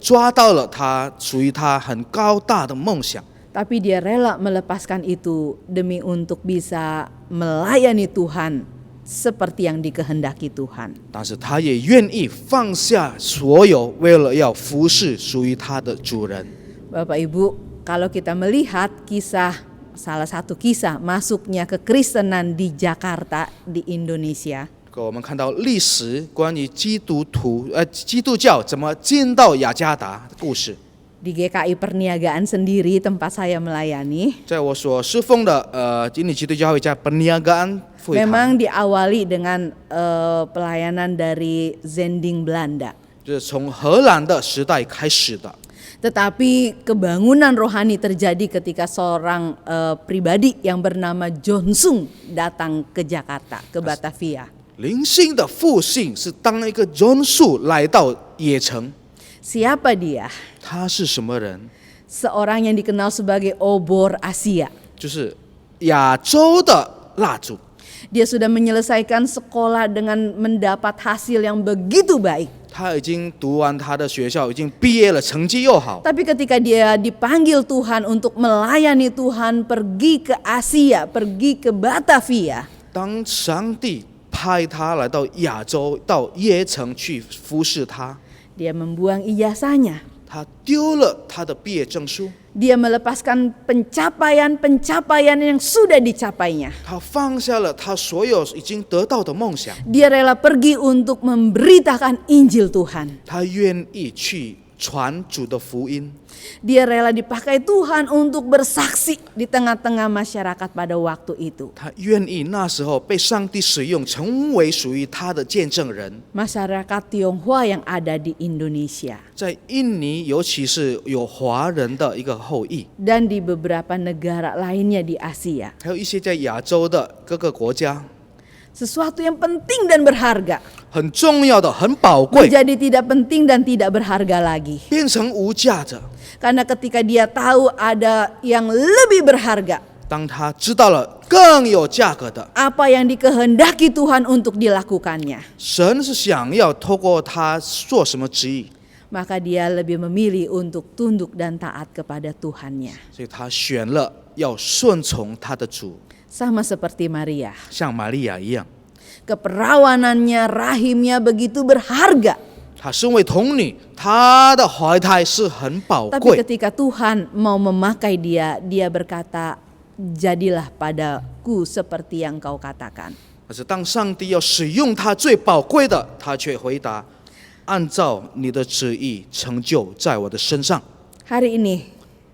抓到了他属于他很高大的梦想， Tapi dia rela melepaskan itu demi untuk bisa melayani Tuhan seperti yang dikehendaki Tuhan. 但是他也愿意放下所有，为了要服侍属于他的主人。 Bapak Ibu, kalau kita melihat salah satu kisah masuknya kekristenan di Jakarta di Indonesia, 我们看到历史关于基督教怎么进到雅加达的故事。 di GKI Perniagaan sendiri tempat saya melayani, 在我所侍奉的今年基督教会在Perniagaan会堂， memang diawali dengan pelayanan dari Zending Belanda. 就是从荷兰的时代开始的。 Tetapi kebangunan rohani terjadi ketika seorang pribadi yang bernama John Sung datang ke Jakarta, ke Batavia. 灵性的复兴是当一个人数来到野城， Siapa dia? 他是什么人？ Seorang yang dikenal sebagai obor Asia. 就是亚洲的蜡烛。 Dia sudah menyelesaikan sekolah dengan mendapat hasil yang begitu baik. 他已经读完他的学校，已经毕业了，成绩又好。 Tapi ketika dia dipanggil Tuhan untuk melayani Tuhan, pergi ke Asia, pergi ke Batavia, 当上帝派他来到亚洲，到耶城去服侍他， dia membuang ijazahnya. 他丢了他的毕业证书， Dia melepaskan pencapaian-pencapaian yang sudah dicapainya. 他放下了他所有已经得到的梦想， Dia rela pergi untuk memberitakan Injil Tuhan. 他愿意去传主的福音， Dia rela dipakai Tuhan untuk bersaksi di tengah-tengah masyarakat pada waktu itu. 他愿意那时候被上帝使用，成为属于他的见证人。 Masyarakat Tionghoa yang ada di Indonesia 在印尼，尤其是有华人的一个后裔， dan di beberapa negara lainnya di Asia. 还有一些在亚洲的各个国家， Sesuatu yang penting dan berharga 很重要的、很宝贵， menjadi tidak penting dan tidak berharga lagi. 变成无价的。 Karena ketika dia tahu ada yang lebih berharga, 当他知道了更有价格的， apa yang dikehendaki Tuhan untuk dilakukannya, 神是想要透过他做什么旨意， maka dia lebih memilih untuk tunduk dan taat kepada Tuhannya. 所以他选了要顺从他的主， Sama seperti Maria. 像玛利亚一样。 Keperawanannya, rahimnya begitu berharga. 她身为童女，她的怀胎是很宝 Tapi 贵。 ketika Tuhan mau memakai dia, dia berkata, jadilah padaku seperti yang kau katakan. 但是当上帝要使用她最宝贵的，她却回答：按照你的旨意成就在我的身上。 Hari ini,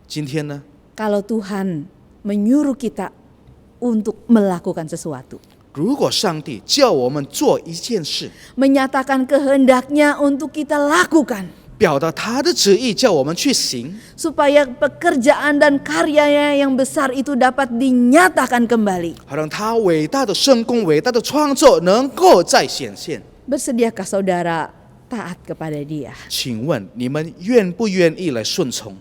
今天呢， kalau Tuhan menyuruh kita untuk melakukan sesuatu, 如果上帝叫我们做一件事， menyatakan kehendaknya untuk kita lakukan, 表达他的旨意，叫我们去行， supaya pekerjaan dan karyanya yang besar itu dapat dinyatakan kembali. 好让他伟大的圣工、伟大的创作能够再显现。 Bersediakah saudara taat kepada dia? 请问你们愿不愿意来顺从？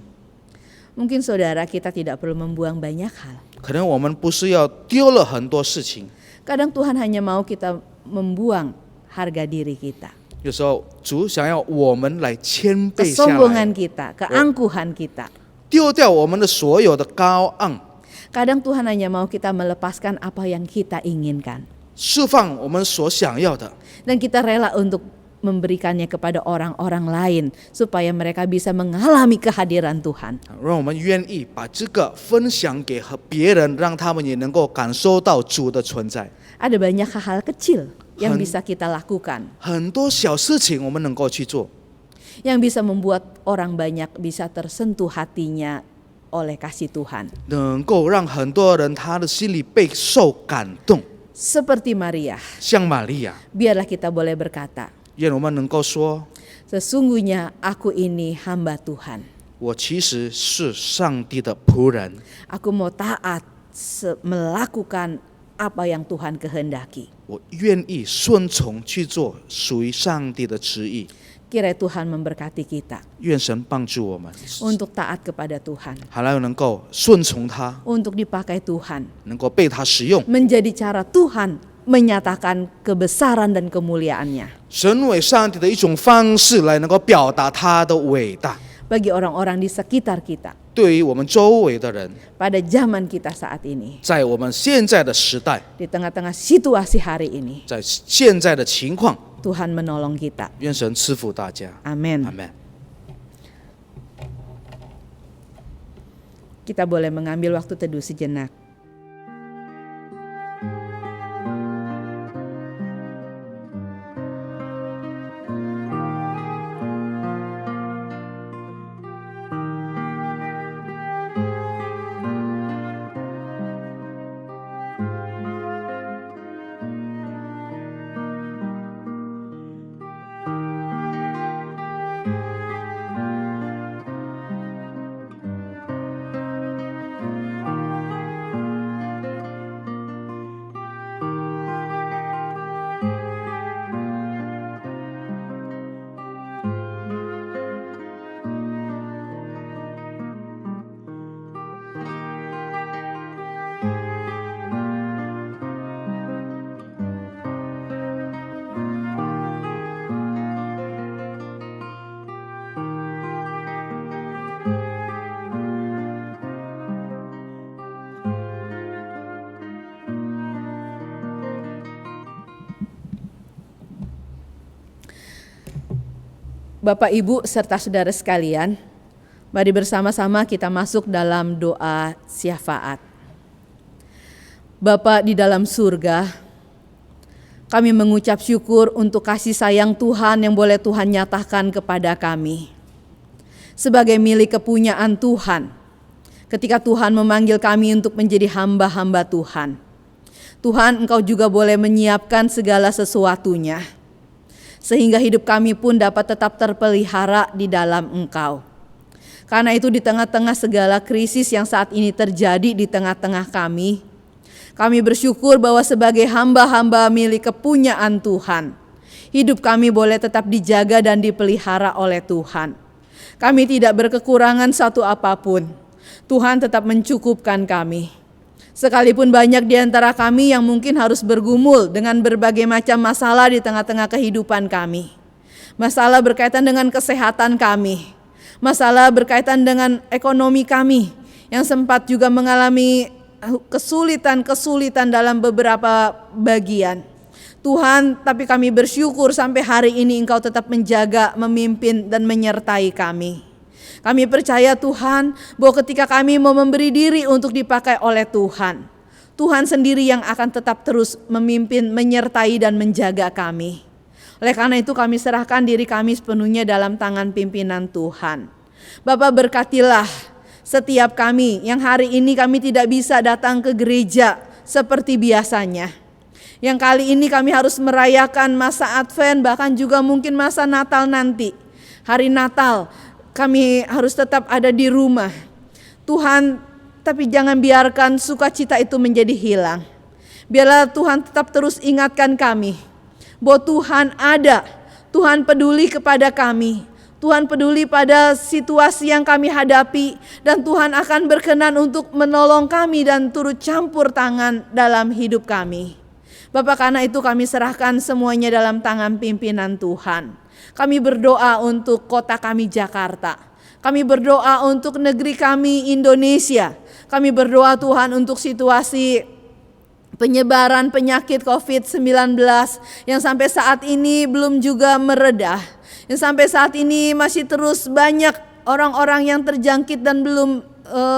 Mungkin saudara kita tidak perlu membuang banyak hal. 可能我们不是要丢了很多事情， Kadang Tuhan hanya mau kita membuang harga diri kita, 有时候主想要我们来谦卑下 kesombongan 来， kita, keangkuhan kita. 丢掉我们的所有的高昂， Kadang Tuhan hanya mau kita melepaskan apa yang kita inginkan, 释放我们所想要的， dan kita rela untuk memberikannya kepada orang-orang lain supaya mereka bisa mengalami kehadiran Tuhan. 让我们愿意把这个分享给和别人，让他们也能够感受到主的存在。 Ada banyak hal-hal kecil yang bisa kita lakukan, 很多小事情我们能够去做， yang bisa membuat orang banyak bisa tersentuh hatinya oleh kasih Tuhan. 能够让很多人他的心里被受感动， Seperti Maria, 像玛利亚。 biarlah kita boleh berkata, 愿我们能够说， sesungguhnya aku ini hamba Tuhan. 我其实是上帝的仆人， Aku mau taat melakukan apa yang Tuhan kehendaki. 我愿意顺从去做属于上帝的旨意。 Kiranya Tuhan memberkati kita 愿神帮助我们， untuk taat kepada Tuhan, 好让能够顺从他， untuk dipakai Tuhan, 能够被他使用， menjadi cara Tuhan menyatakan kebesaran dan kemuliaannya 成为上帝的一种方式来能够表达他的伟大。 bagi orang-orang di sekitar kita 对于我们周围的人， pada zaman kita saat ini, 在我们现在的时代， di tengah-tengah situasi hari ini, 在现在的情况， Tuhan menolong kita. 愿神赐福大家。 Amin. 阿门。 Kita boleh mengambil waktu teduh sejenak. Bapak, Ibu, serta saudara sekalian, mari bersama-sama kita masuk dalam doa syafaat. Bapa di dalam surga, kami mengucap syukur untuk kasih sayang Tuhan yang boleh Tuhan nyatakan kepada kami. Sebagai milik kepunyaan Tuhan, ketika Tuhan memanggil kami untuk menjadi hamba-hamba Tuhan, Tuhan, Engkau juga boleh menyiapkan segala sesuatunya, sehingga hidup kami pun dapat tetap terpelihara di dalam Engkau. Karena itu di tengah-tengah segala krisis yang saat ini terjadi di tengah-tengah kami bersyukur bahwa sebagai hamba-hamba milik kepunyaan Tuhan, hidup kami boleh tetap dijaga dan dipelihara oleh Tuhan. Kami tidak berkekurangan satu apapun. Tuhan tetap mencukupkan kami. Sekalipun banyak di antara kami yang mungkin harus bergumul dengan berbagai macam masalah di tengah-tengah kehidupan kami. Masalah berkaitan dengan kesehatan kami. Masalah berkaitan dengan ekonomi kami yang sempat juga mengalami kesulitan-kesulitan dalam beberapa bagian. Tuhan, tapi kami bersyukur sampai hari ini Engkau tetap menjaga, memimpin, dan menyertai kami. Kami percaya Tuhan, bahwa ketika kami mau memberi diri untuk dipakai oleh Tuhan, Tuhan sendiri yang akan tetap terus memimpin, menyertai, dan menjaga kami. Oleh karena itu kami serahkan diri kami sepenuhnya dalam tangan pimpinan Tuhan. Bapak, berkatilah setiap kami yang hari ini kami tidak bisa datang ke gereja seperti biasanya. Yang kali ini kami harus merayakan masa Advent, bahkan juga mungkin masa Natal nanti. Hari Natal kami harus tetap ada di rumah. Tuhan, tapi jangan biarkan sukacita itu menjadi hilang. Biarlah Tuhan tetap terus ingatkan kami bahwa Tuhan ada, Tuhan peduli kepada kami, Tuhan peduli pada situasi yang kami hadapi, dan Tuhan akan berkenan untuk menolong kami dan turut campur tangan dalam hidup kami. Bapak, karena itu kami serahkan semuanya dalam tangan pimpinan Tuhan. Kami berdoa untuk kota kami Jakarta. Kami berdoa untuk negeri kami Indonesia. Kami berdoa Tuhan untuk situasi penyebaran penyakit COVID-19 yang sampai saat ini belum juga meredah. Yang sampai saat ini masih terus banyak orang-orang yang terjangkit dan belum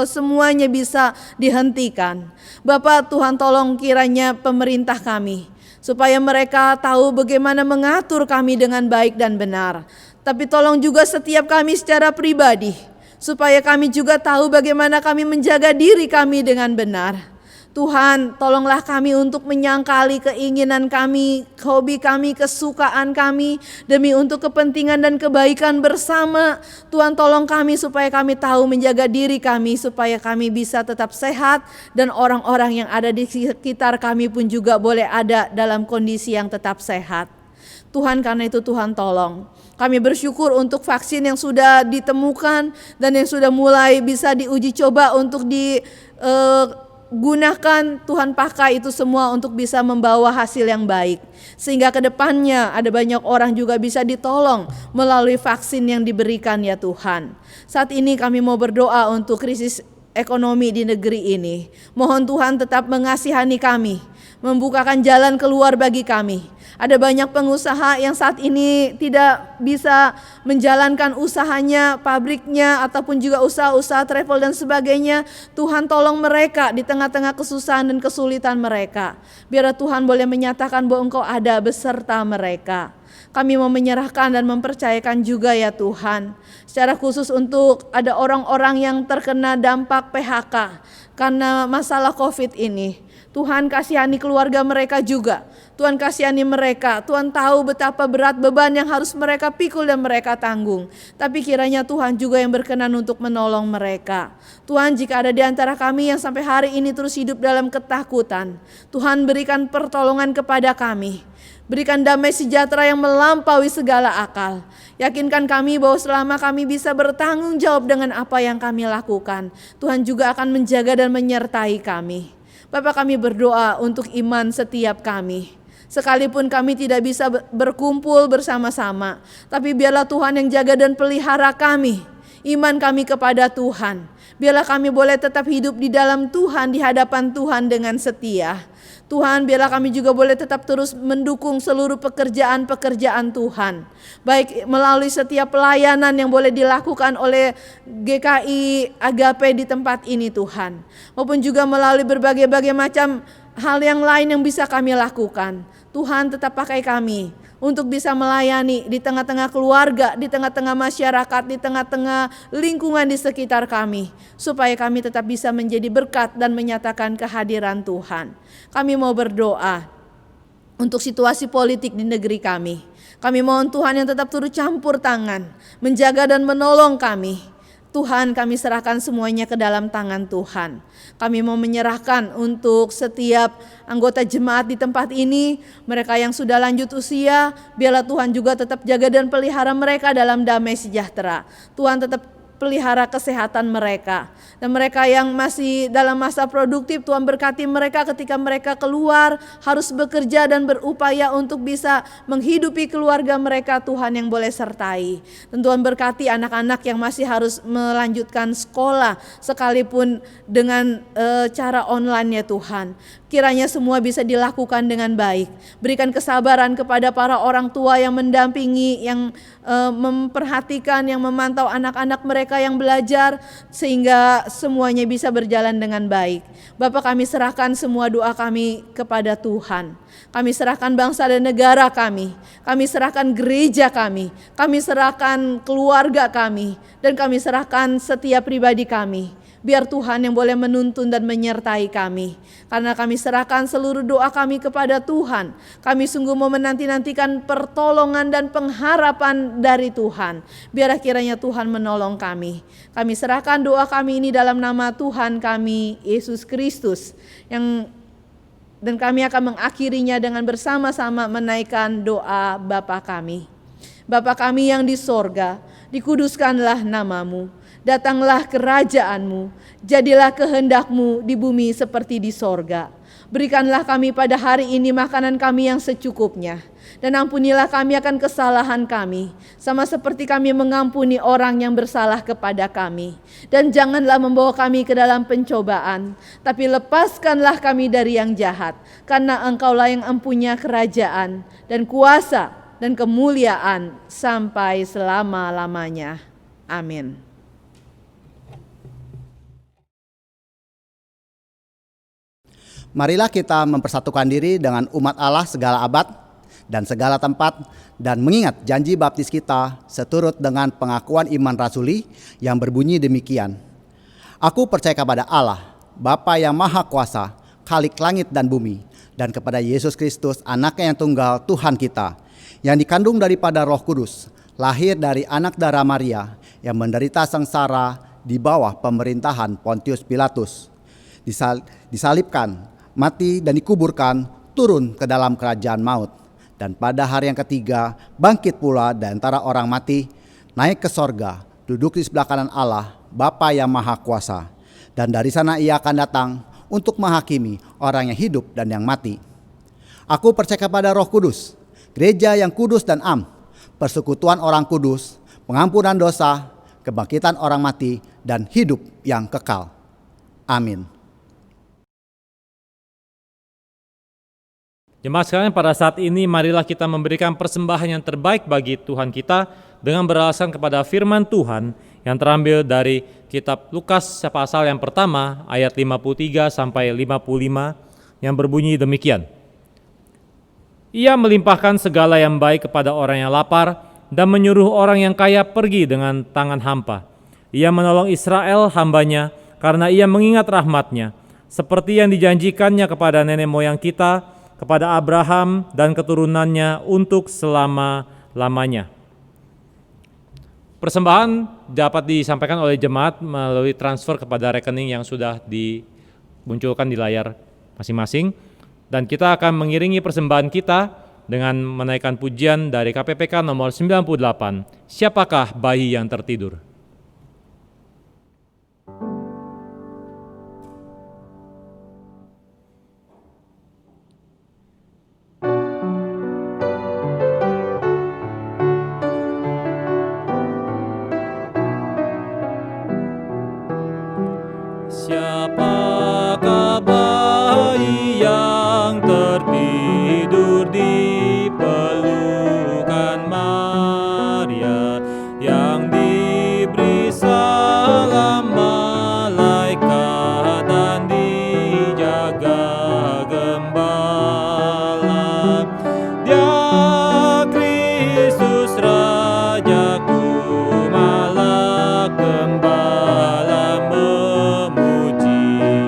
semuanya bisa dihentikan. Bapak, Tuhan tolong kiranya pemerintah kami, supaya mereka tahu bagaimana mengatur kami dengan baik dan benar. Tapi tolong juga setiap kami secara pribadi, supaya kami juga tahu bagaimana kami menjaga diri kami dengan benar. Tuhan, tolonglah kami untuk menyangkali keinginan kami, hobi kami, kesukaan kami, demi untuk kepentingan dan kebaikan bersama. Tuhan, tolong kami supaya kami tahu menjaga diri kami, supaya kami bisa tetap sehat, dan orang-orang yang ada di sekitar kami pun juga boleh ada dalam kondisi yang tetap sehat. Tuhan, karena itu Tuhan tolong. Kami bersyukur untuk vaksin yang sudah ditemukan dan yang sudah mulai bisa diuji coba untuk gunakan. Tuhan pakai itu semua untuk bisa membawa hasil yang baik, sehingga ke depannya ada banyak orang juga bisa ditolong melalui vaksin yang diberikan ya Tuhan. Saat ini kami mau berdoa untuk krisis ekonomi di negeri ini. Mohon Tuhan tetap mengasihani kami, membukakan jalan keluar bagi kami. Ada banyak pengusaha yang saat ini tidak bisa menjalankan usahanya, pabriknya, ataupun juga usaha-usaha travel dan sebagainya. Tuhan tolong mereka di tengah-tengah kesusahan dan kesulitan mereka. Biar Tuhan boleh menyatakan bahwa Engkau ada beserta mereka. Kami mau menyerahkan dan mempercayakan juga ya Tuhan, secara khusus untuk ada orang-orang yang terkena dampak PHK karena masalah COVID ini. Tuhan kasihani keluarga mereka juga. Tuhan kasihani mereka. Tuhan tahu betapa berat beban yang harus mereka pikul dan mereka tanggung. Tapi kiranya Tuhan juga yang berkenan untuk menolong mereka. Tuhan, jika ada di antara kami yang sampai hari ini terus hidup dalam ketakutan, Tuhan berikan pertolongan kepada kami. Berikan damai sejahtera yang melampaui segala akal. Yakinkan kami bahwa selama kami bisa bertanggung jawab dengan apa yang kami lakukan, Tuhan juga akan menjaga dan menyertai kami. Bapak, kami berdoa untuk iman setiap kami. Sekalipun kami tidak bisa berkumpul bersama-sama, tapi biarlah Tuhan yang jaga dan pelihara kami, iman kami kepada Tuhan. Biarlah kami boleh tetap hidup di dalam Tuhan, di hadapan Tuhan dengan setia. Tuhan, biarlah kami juga boleh tetap terus mendukung seluruh pekerjaan-pekerjaan Tuhan, baik melalui setiap pelayanan yang boleh dilakukan oleh GKI Agape di tempat ini Tuhan, maupun juga melalui berbagai macam hal yang lain yang bisa kami lakukan. Tuhan, tetap pakai kami untuk bisa melayani di tengah-tengah keluarga, di tengah-tengah masyarakat, di tengah-tengah lingkungan di sekitar kami, supaya kami tetap bisa menjadi berkat dan menyatakan kehadiran Tuhan. Kami mau berdoa untuk situasi politik di negeri kami. Kami mohon Tuhan yang tetap turut campur tangan, menjaga dan menolong kami. Tuhan, kami serahkan semuanya ke dalam tangan Tuhan. Kami mau menyerahkan untuk setiap anggota jemaat di tempat ini, mereka yang sudah lanjut usia, biarlah Tuhan juga tetap jaga dan pelihara mereka dalam damai sejahtera. Tuhan tetap pelihara kesehatan mereka. Dan mereka yang masih dalam masa produktif, Tuhan berkati mereka ketika mereka keluar harus bekerja dan berupaya untuk bisa menghidupi keluarga mereka, Tuhan yang boleh sertai. Dan Tuhan berkati anak-anak yang masih harus melanjutkan sekolah sekalipun dengan cara online ya Tuhan. Kiranya semua bisa dilakukan dengan baik. Berikan kesabaran kepada para orang tua yang mendampingi, yang memperhatikan, yang memantau anak-anak mereka yang belajar, sehingga semuanya bisa berjalan dengan baik. Bapak, kami serahkan semua doa kami kepada Tuhan. Kami serahkan bangsa dan negara kami serahkan gereja kami serahkan keluarga kami, dan kami serahkan setiap pribadi kami. Biar Tuhan yang boleh menuntun dan menyertai kami. Karena kami serahkan seluruh doa kami kepada Tuhan. Kami sungguh mau menanti-nantikan pertolongan dan pengharapan dari Tuhan. Biar kiranya Tuhan menolong kami. Kami serahkan doa kami ini dalam nama Tuhan kami, Yesus Kristus. Dan kami akan mengakhirinya dengan bersama-sama menaikkan doa Bapa kami. Bapa kami yang di sorga, dikuduskanlah namamu. Datanglah kerajaanmu, jadilah kehendak-Mu di bumi seperti di sorga. Berikanlah kami pada hari ini makanan kami yang secukupnya. Dan ampunilah kami akan kesalahan kami, sama seperti kami mengampuni orang yang bersalah kepada kami. Dan janganlah membawa kami ke dalam pencobaan, tapi lepaskanlah kami dari yang jahat. Karena Engkaulah yang empunya kerajaan dan kuasa dan kemuliaan sampai selama-lamanya. Amin. Marilah kita mempersatukan diri dengan umat Allah segala abad dan segala tempat, dan mengingat janji baptis kita seturut dengan pengakuan iman rasuli yang berbunyi demikian. Aku percaya kepada Allah, Bapa yang Maha Kuasa, Khalik langit dan bumi, dan kepada Yesus Kristus, Anaknya yang tunggal, Tuhan kita, yang dikandung daripada Roh Kudus, lahir dari anak darah Maria, yang menderita sengsara di bawah pemerintahan Pontius Pilatus, disalibkan, mati dan dikuburkan, turun ke dalam kerajaan maut, dan pada hari yang ketiga bangkit pula dari antara orang mati, naik ke sorga, duduk di sebelah kanan Allah, Bapa yang Maha Kuasa, dan dari sana Ia akan datang untuk menghakimi orang yang hidup dan yang mati. Aku percaya kepada Roh Kudus, gereja yang kudus dan am, persekutuan orang kudus, pengampunan dosa, kebangkitan orang mati, dan hidup yang kekal. Amin. Jemaat sekalian, pada saat ini marilah kita memberikan persembahan yang terbaik bagi Tuhan kita dengan beralasan kepada firman Tuhan yang terambil dari kitab Lukas pasal yang pertama ayat 53 sampai 55 yang berbunyi demikian. Ia melimpahkan segala yang baik kepada orang yang lapar dan menyuruh orang yang kaya pergi dengan tangan hampa. Ia menolong Israel hambanya karena ia mengingat rahmat-Nya, seperti yang dijanjikannya kepada nenek moyang kita, kepada Abraham dan keturunannya untuk selama-lamanya. Persembahan dapat disampaikan oleh jemaat melalui transfer kepada rekening yang sudah dimunculkan di layar masing-masing. Dan kita akan mengiringi persembahan kita dengan menaikkan pujian dari KPPK nomor 98, Siapakah Bayi yang Tertidur? Siapakah bayi yang tertidur di pelukan Maria, yang diberi salam malaikat dan dijaga gembala? Dia Kristus Rajaku, malak gembala memuji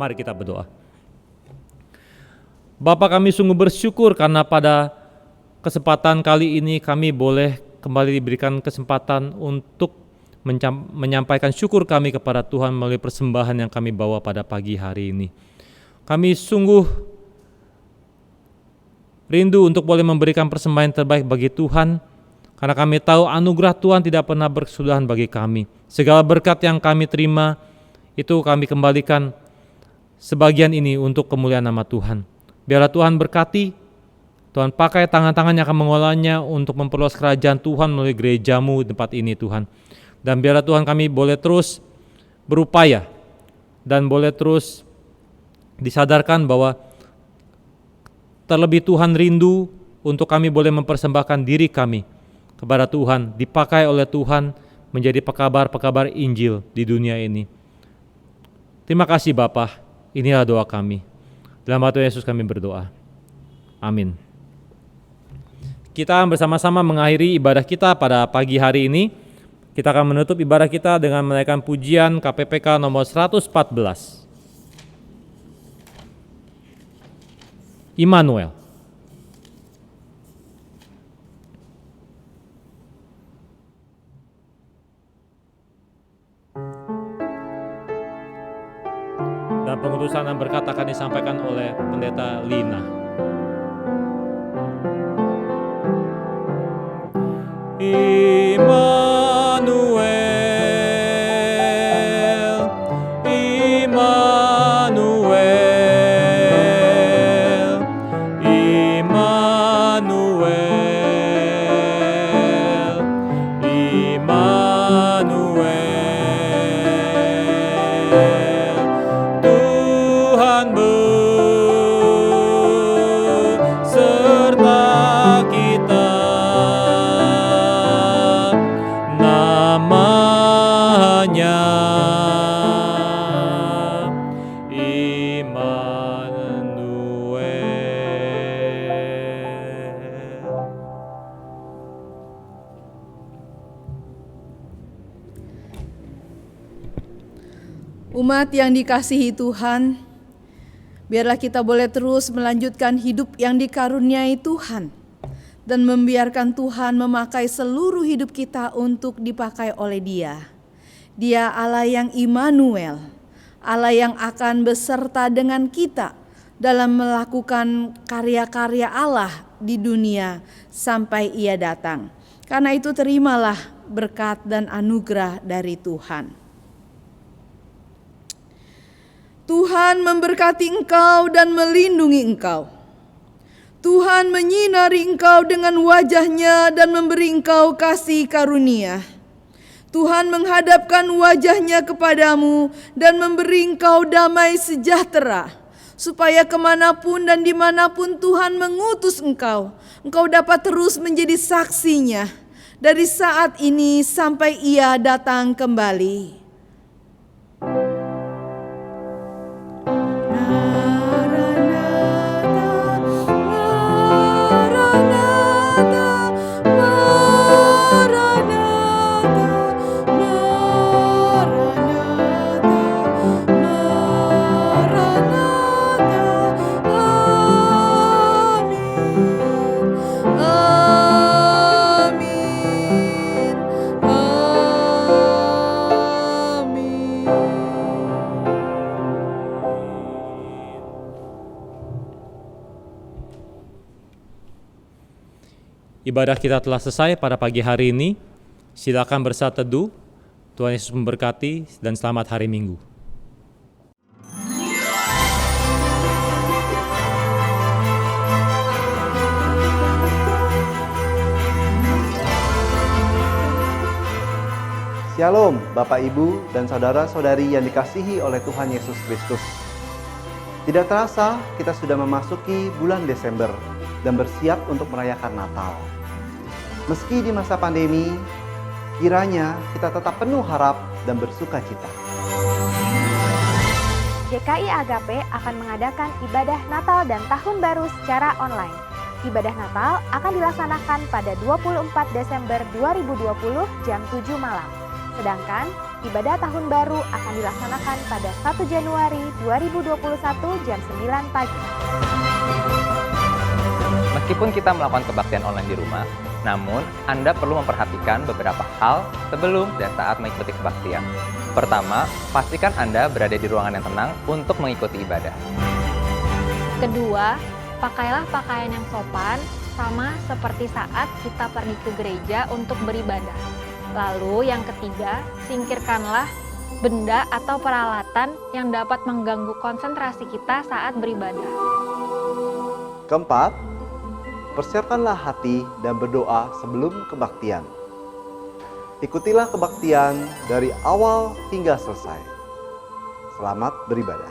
Mari kita berdoa. Bapa, kami sungguh bersyukur karena pada kesempatan kali ini kami boleh kembali diberikan kesempatan untuk menyampaikan syukur kami kepada Tuhan melalui persembahan yang kami bawa pada pagi hari ini. Kami sungguh rindu untuk boleh memberikan persembahan yang terbaik bagi Tuhan, karena kami tahu anugerah Tuhan tidak pernah berkesudahan bagi kami. Segala berkat yang kami terima itu kami kembalikan sebagian ini untuk kemuliaan nama Tuhan. Biarlah Tuhan berkati, Tuhan pakai tangan-tangan yang akan mengolahnya untuk memperluas kerajaan Tuhan melalui gerejamu di tempat ini Tuhan. Dan biarlah Tuhan kami boleh terus berupaya dan boleh terus disadarkan bahwa terlebih Tuhan rindu untuk kami boleh mempersembahkan diri kami kepada Tuhan, dipakai oleh Tuhan menjadi pekabar-pekabar Injil di dunia ini. Terima kasih Bapa, inilah doa kami. Dalam nama Tuhan Yesus kami berdoa. Amin. Kita bersama-sama mengakhiri ibadah kita pada pagi hari ini. Kita akan menutup ibadah kita dengan menaikkan pujian KPPK nomor 114. Immanuel. Dan pengutusan dan berkat akan disampaikan oleh Pendeta Lina. Immanuel, Immanuel, Immanuel, Immanuel. Tuhan beserta kita. Namanya Immanuel. Umat yang dikasihi Tuhan, biarlah kita boleh terus melanjutkan hidup yang dikaruniai Tuhan dan membiarkan Tuhan memakai seluruh hidup kita untuk dipakai oleh Dia. Dia Allah yang Immanuel, Allah yang akan beserta dengan kita dalam melakukan karya-karya Allah di dunia sampai Ia datang. Karena itu terimalah berkat dan anugerah dari Tuhan. Tuhan memberkati engkau dan melindungi engkau. Tuhan menyinari engkau dengan wajah-Nya dan memberi engkau kasih karunia. Tuhan menghadapkan wajah-Nya kepadamu dan memberi engkau damai sejahtera, supaya kemanapun dan dimanapun Tuhan mengutus engkau, engkau dapat terus menjadi saksinya dari saat ini sampai Ia datang kembali. Ibadah kita telah selesai pada pagi hari ini. Silakan bersaat teduh. Tuhan Yesus memberkati dan selamat hari Minggu. Shalom Bapak Ibu dan saudara-saudari yang dikasihi oleh Tuhan Yesus Kristus. Tidak terasa kita sudah memasuki bulan Desember dan bersiap untuk merayakan Natal. Meski di masa pandemi, kiranya kita tetap penuh harap dan bersuka cita. GKI Agape akan mengadakan ibadah Natal dan Tahun Baru secara online. Ibadah Natal akan dilaksanakan pada 24 Desember 2020 jam 7 malam. Sedangkan ibadah tahun baru akan dilaksanakan pada 1 Januari 2021 jam 9 pagi. Meskipun kita melakukan kebaktian online di rumah, namun Anda perlu memperhatikan beberapa hal sebelum dan saat mengikuti kebaktian. Pertama, pastikan Anda berada di ruangan yang tenang untuk mengikuti ibadah. Kedua, pakailah pakaian yang sopan sama seperti saat kita pergi ke gereja untuk beribadah. Lalu yang ketiga, singkirkanlah benda atau peralatan yang dapat mengganggu konsentrasi kita saat beribadah. Keempat, persiapkanlah hati dan berdoa sebelum kebaktian. Ikutilah kebaktian dari awal hingga selesai. Selamat beribadah.